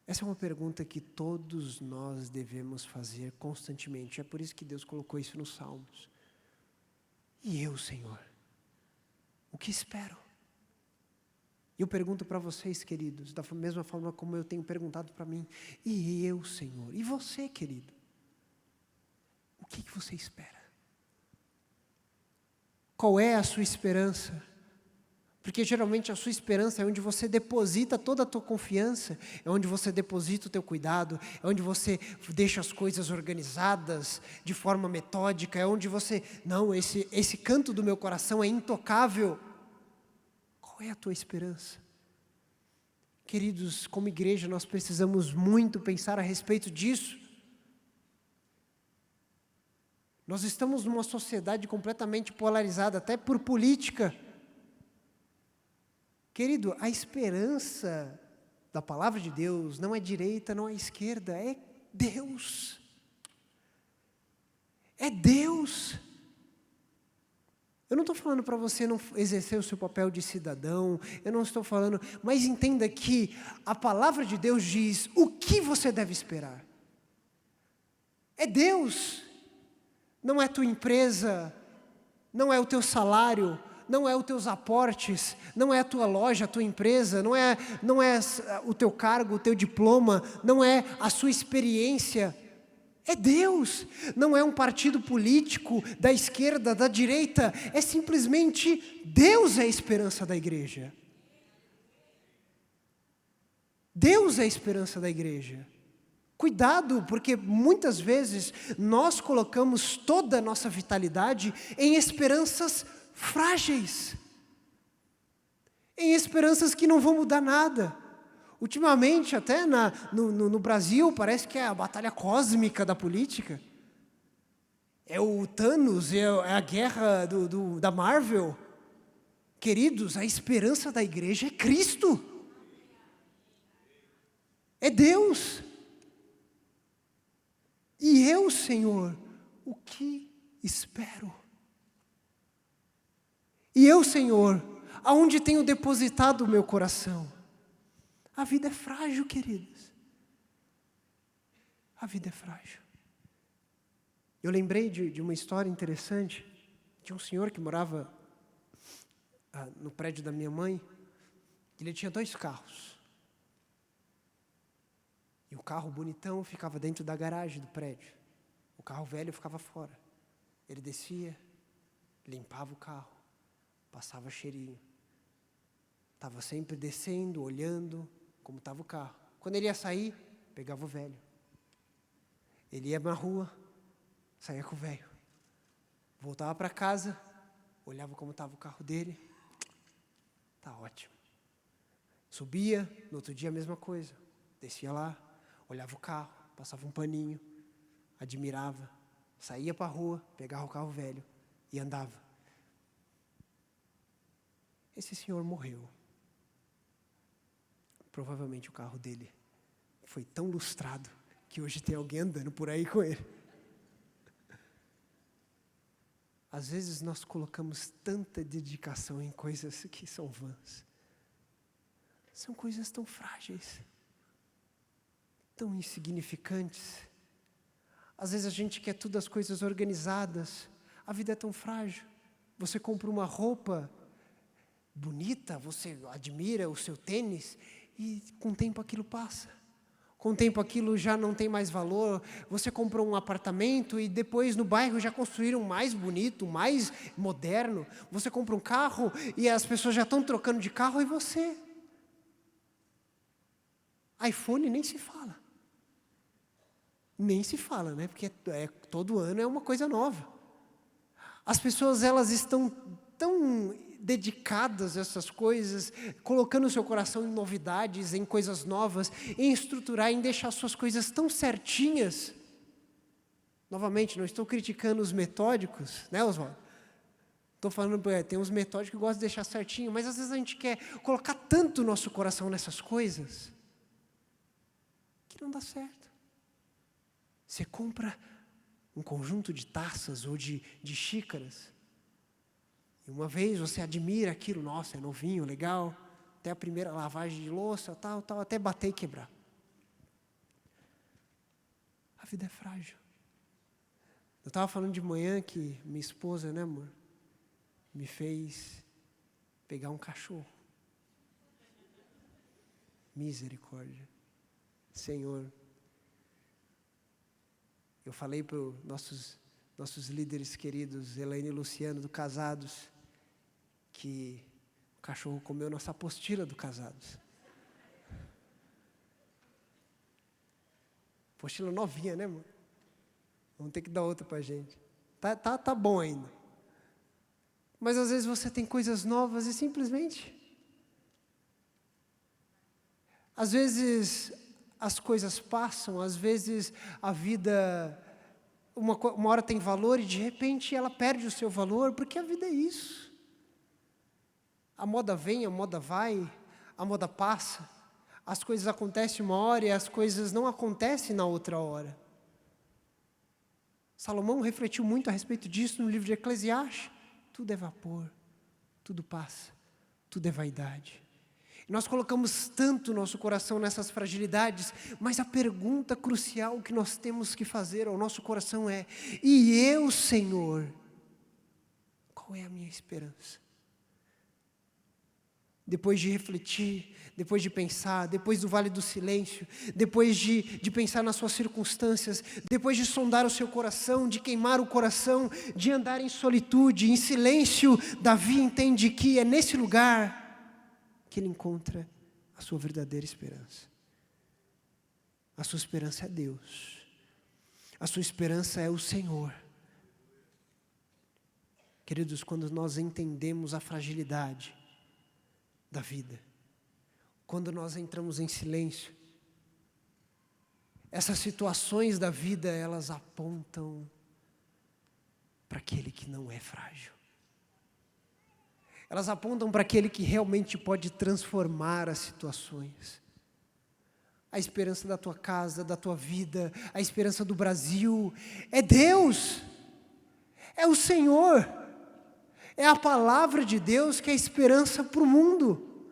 Essa é uma pergunta que todos nós devemos fazer constantemente. É por isso que Deus colocou isso nos Salmos. E eu, Senhor, o que espero? Eu pergunto para vocês, queridos, da mesma forma como eu tenho perguntado para mim. E eu, Senhor? E você, querido? O que você espera? Qual é a sua esperança? Porque geralmente a sua esperança é onde você deposita toda a tua confiança, é onde você deposita o teu cuidado, é onde você deixa as coisas organizadas de forma metódica, é onde você, não, esse canto do meu coração é intocável. Qual é a tua esperança? Queridos, como igreja nós precisamos muito pensar a respeito disso. Nós estamos numa sociedade completamente polarizada, até por política. Querido, a esperança da palavra de Deus não é direita, não é esquerda, é Deus. É Deus. Eu não estou falando para você não exercer o seu papel de cidadão, eu não estou falando, mas entenda que a palavra de Deus diz o que você deve esperar. É Deus. Não é tua empresa, não é o teu salário, não é os teus aportes, não é a tua loja, a tua empresa, não é o teu cargo, o teu diploma, não é a sua experiência. É Deus. Não é um partido político da esquerda, da direita, é simplesmente Deus é a esperança da igreja. Deus é a esperança da igreja. Cuidado, porque muitas vezes nós colocamos toda a nossa vitalidade em esperanças frágeis, em esperanças que não vão mudar nada. Ultimamente, até no Brasil, parece que é a batalha cósmica da política. É o Thanos, é a guerra da Marvel. Queridos, a esperança da igreja é Cristo. É Deus. E eu, Senhor, o que espero? E eu, Senhor, aonde tenho depositado o meu coração? A vida é frágil, queridos. A vida é frágil. Eu lembrei de uma história interessante, de um senhor que morava no prédio da minha mãe. Ele tinha 2 carros. E o carro bonitão ficava dentro da garagem do prédio. O carro velho ficava fora. Ele descia, limpava o carro, passava cheirinho. Estava sempre descendo, olhando como estava o carro. Quando ele ia sair, pegava o velho. Ele ia na rua, saía com o velho. Voltava para casa, olhava como estava o carro dele. Tá ótimo. Subia, no outro dia a mesma coisa. Descia lá, olhava o carro, passava um paninho, admirava, saía para a rua, pegava o carro velho e andava. Esse senhor morreu. Provavelmente o carro dele foi tão lustrado que hoje tem alguém andando por aí com ele. Às vezes nós colocamos tanta dedicação em coisas que são vãs. São coisas tão frágeis, tão insignificantes. Às vezes a gente quer tudo as coisas organizadas. A vida é tão frágil. Você compra uma roupa bonita, você admira o seu tênis e com o tempo aquilo passa. Com o tempo aquilo já não tem mais valor. Você comprou um apartamento e depois no bairro já construíram um mais bonito, mais moderno. Você compra um carro e as pessoas já estão trocando de carro e você? iPhone nem se fala. Nem se fala, né? Porque todo ano é uma coisa nova. As pessoas, elas estão tão dedicadas a essas coisas, colocando o seu coração em novidades, em coisas novas, em estruturar, em deixar suas coisas tão certinhas. Novamente, não estou criticando os metódicos, né, Oswaldo? Estou falando, tem uns metódicos que gostam de deixar certinho, mas às vezes a gente quer colocar tanto o nosso coração nessas coisas, que não dá certo. Você compra um conjunto de taças ou de xícaras, e uma vez você admira aquilo, nossa, é novinho, legal, até a primeira lavagem de louça, tal, até bater e quebrar. A vida é frágil. Eu estava falando de manhã que minha esposa, né, amor, me fez pegar um cachorro. Misericórdia. Senhor, eu falei para os nossos líderes queridos, Elaine e Luciano, do Casados, que o cachorro comeu nossa apostila do Casados. Apostila novinha, né, amor? Vamos ter que dar outra para a gente. Tá bom ainda. Mas às vezes você tem coisas novas e simplesmente... Às vezes as coisas passam, às vezes a vida... Uma hora tem valor e de repente ela perde o seu valor, porque a vida é isso. A moda vem, a moda vai, a moda passa. As coisas acontecem uma hora e as coisas não acontecem na outra hora. Salomão refletiu muito a respeito disso no livro de Eclesiastes. Tudo é vapor, tudo passa, tudo é vaidade. E nós colocamos tanto o nosso coração nessas fragilidades, mas a pergunta crucial que nós temos que fazer ao nosso coração é: e eu, Senhor, qual é a minha esperança? Depois de refletir, depois de pensar, depois do vale do silêncio, depois de pensar nas suas circunstâncias, depois de sondar o seu coração, de queimar o coração, de andar em solitude, em silêncio, Davi entende que é nesse lugar que ele encontra a sua verdadeira esperança. A sua esperança é Deus. A sua esperança é o Senhor. Queridos, quando nós entendemos a fragilidade da vida, quando nós entramos em silêncio, essas situações da vida, elas apontam para aquele que não é frágil. Elas apontam para aquele que realmente pode transformar as situações. A esperança da tua casa, da tua vida, a esperança do Brasil, é Deus, é o Senhor, é a palavra de Deus que é a esperança para o mundo.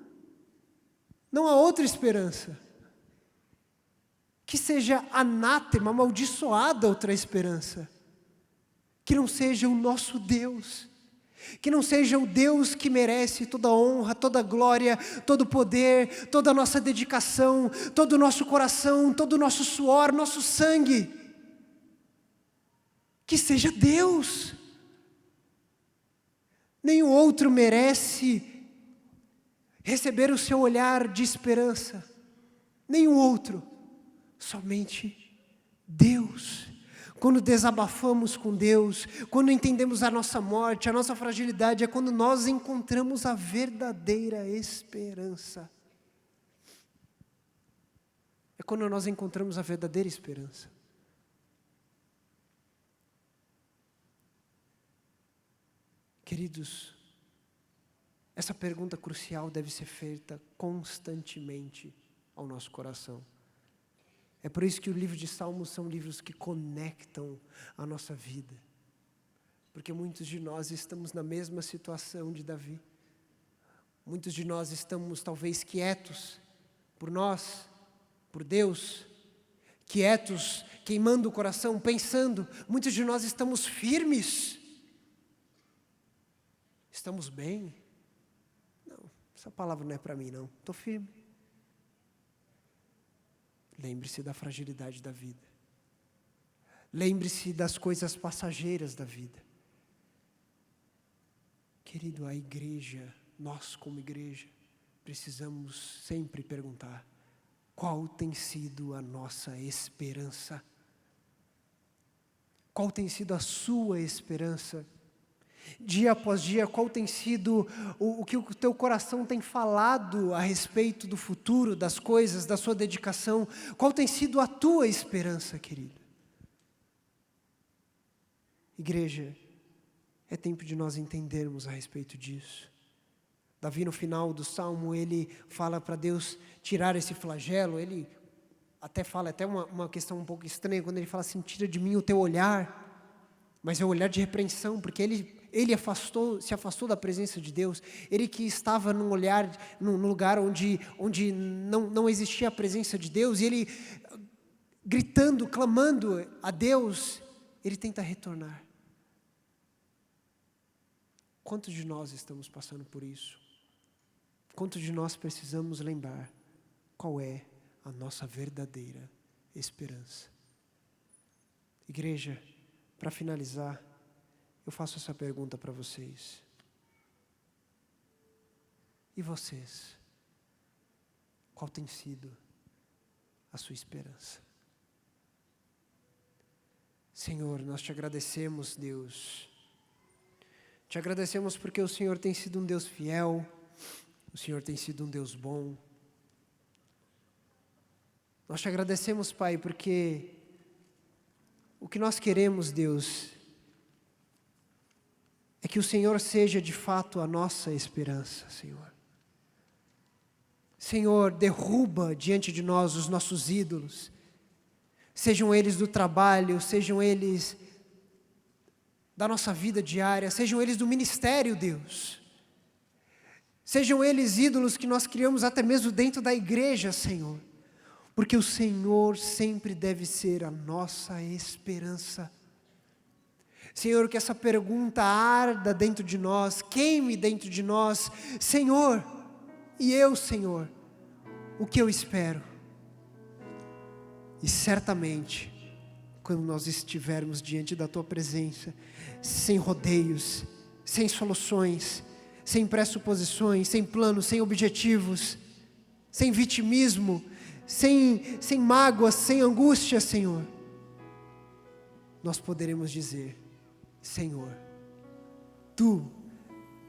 Não há outra esperança. Que seja anátema, amaldiçoada outra esperança. Que não seja o nosso Deus. Que não seja o Deus que merece toda a honra, toda a glória, todo o poder, toda a nossa dedicação, todo o nosso coração, todo o nosso suor, nosso sangue. Que seja Deus. Nenhum outro merece receber o seu olhar de esperança. Nenhum outro. Somente Deus. Quando desabafamos com Deus, quando entendemos a nossa morte, a nossa fragilidade, é quando nós encontramos a verdadeira esperança. É quando nós encontramos a verdadeira esperança. Queridos, essa pergunta crucial deve ser feita constantemente ao nosso coração. É por isso que o livro de Salmos são livros que conectam a nossa vida. Porque muitos de nós estamos na mesma situação de Davi. Muitos de nós estamos talvez quietos por nós, por Deus. Quietos queimando o coração, pensando, muitos de nós estamos firmes. Estamos bem? Não, essa palavra não é para mim não, estou firme. Lembre-se da fragilidade da vida. Lembre-se das coisas passageiras da vida. Querido, a igreja, nós como igreja, precisamos sempre perguntar: qual tem sido a nossa esperança? Qual tem sido a sua esperança? Dia após dia, qual tem sido o que o teu coração tem falado a respeito do futuro, das coisas, da sua dedicação? Qual tem sido a tua esperança, querido? Igreja, é tempo de nós entendermos a respeito disso. Davi, no final do Salmo, ele fala para Deus tirar esse flagelo. Ele até fala, até uma questão um pouco estranha, quando ele fala assim: tira de mim o teu olhar. Mas é o olhar de repreensão, porque ele se afastou da presença de Deus. Ele que estava num lugar onde não existia a presença de Deus, e ele gritando, clamando a Deus, ele tenta retornar. Quantos de nós estamos passando por isso? Quantos de nós precisamos lembrar qual é a nossa verdadeira esperança? Igreja, para finalizar, eu faço essa pergunta para vocês. E vocês? Qual tem sido a sua esperança? Senhor, nós te agradecemos, Deus. Te agradecemos porque o Senhor tem sido um Deus fiel, o Senhor tem sido um Deus bom. Nós te agradecemos, Pai, porque o que nós queremos, Deus, é que o Senhor seja de fato a nossa esperança, Senhor. Senhor, derruba diante de nós os nossos ídolos, sejam eles do trabalho, sejam eles da nossa vida diária, sejam eles do ministério, Deus. Sejam eles ídolos que nós criamos até mesmo dentro da igreja, Senhor. Porque o Senhor sempre deve ser a nossa esperança. Senhor, que essa pergunta arda dentro de nós, queime dentro de nós. Senhor, e eu, Senhor, o que eu espero? E certamente, quando nós estivermos diante da Tua presença, sem rodeios, sem soluções, sem pressuposições, sem planos, sem objetivos, sem vitimismo, sem mágoas, sem angústia, Senhor, nós poderemos dizer: Senhor, Tu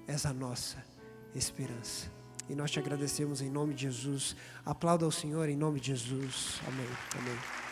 és a nossa esperança. E nós te agradecemos em nome de Jesus. Aplauda ao Senhor em nome de Jesus. Amém. Amém.